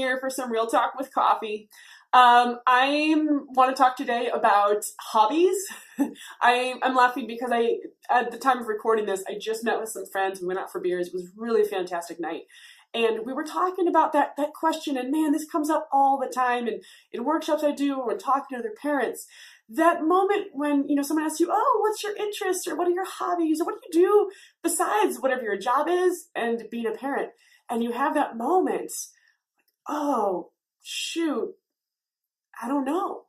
here for some Real Talk with Coffee. I want to talk today about hobbies. I'm laughing because at the time of recording this, I just met with some friends. We went out for beers. It was really a fantastic night. And we were talking about that question, and man, this comes up all the time and in workshops I do or when talking to other parents. That moment when, someone asks you, oh, what's your interest, or what are your hobbies, or what do you do besides whatever your job is and being a parent? And you have that moment, oh, shoot, I don't know,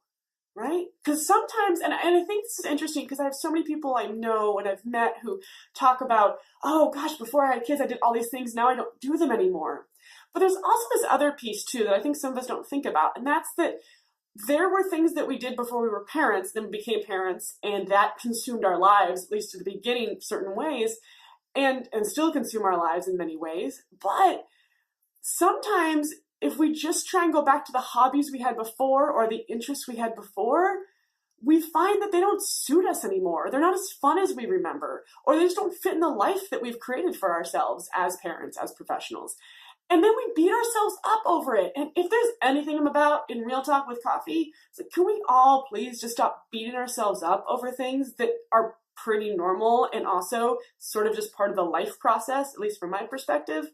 right? Because sometimes, and I think this is interesting because I have so many people I know and I've met who talk about, oh gosh, before I had kids, I did all these things, now I don't do them anymore. But there's also this other piece too that I think some of us don't think about, and that's that there were things that we did before we were parents, then we became parents, and that consumed our lives, at least at the beginning, certain ways, and still consume our lives in many ways. But sometimes if we just try and go back to the hobbies we had before or the interests we had before, we find that they don't suit us anymore. They're not as fun as we remember, or they just don't fit in the life that we've created for ourselves as parents, as professionals. And then we beat ourselves up over it. And if there's anything I'm about in Real Talk with Coffee, it's like, can we all please just stop beating ourselves up over things that are pretty normal and also sort of just part of the life process, at least from my perspective?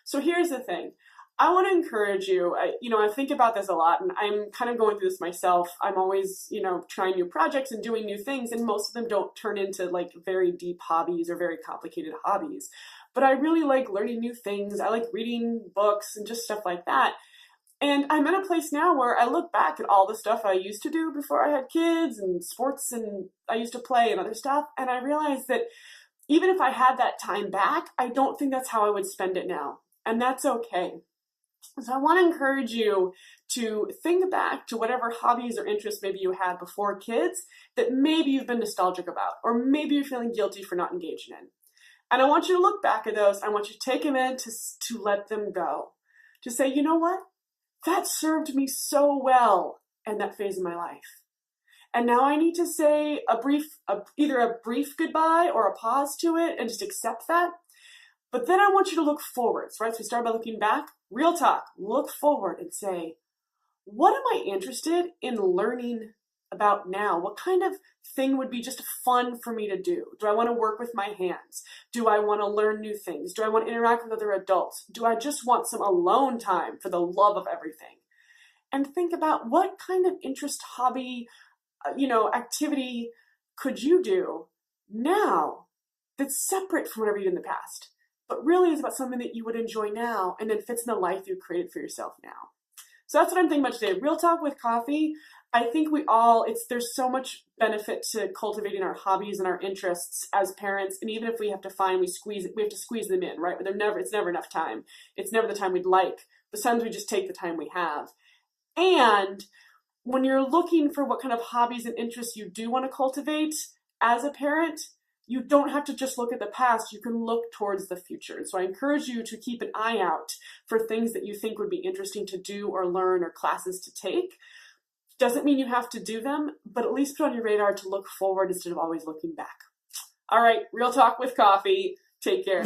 So here's the thing. I want to encourage you. I think about this a lot, and I'm kind of going through this myself. I'm always, trying new projects and doing new things, and most of them don't turn into like very deep hobbies or very complicated hobbies. But I really like learning new things. I like reading books and just stuff like that. And I'm in a place now where I look back at all the stuff I used to do before I had kids and sports and I used to play and other stuff. And I realize that even if I had that time back, I don't think that's how I would spend it now. And that's okay. So I want to encourage you to think back to whatever hobbies or interests maybe you had before kids that maybe you've been nostalgic about, or maybe you're feeling guilty for not engaging in. And I want you to look back at those. I want you to take them in to let them go. To say, you know what? That served me so well in that phase of my life. And now I need to say either a brief goodbye or a pause to it and just accept that. But then I want you to look forwards, right? So we start by looking back. Real talk. Look forward and say, what am I interested in learning about now? What kind of thing would be just fun for me to do? Do I want to work with my hands? Do I want to learn new things? Do I want to interact with other adults? Do I just want some alone time for the love of everything? And think about what kind of interest, hobby, activity could you do now that's separate from whatever you did in the past, but really is about something that you would enjoy now and then fits in the life you've created for yourself now. So that's what I'm thinking about today. Real Talk with Coffee. I think there's so much benefit to cultivating our hobbies and our interests as parents. And even if we have to we have to squeeze them in, right? But it's never enough time. It's never the time we'd like. But sometimes we just take the time we have. And when you're looking for what kind of hobbies and interests you do want to cultivate as a parent, you don't have to just look at the past. You can look towards the future. So I encourage you to keep an eye out for things that you think would be interesting to do or learn or classes to take. Doesn't mean you have to do them, but at least put on your radar to look forward instead of always looking back. All right, Real Talk with Coffee. Take care.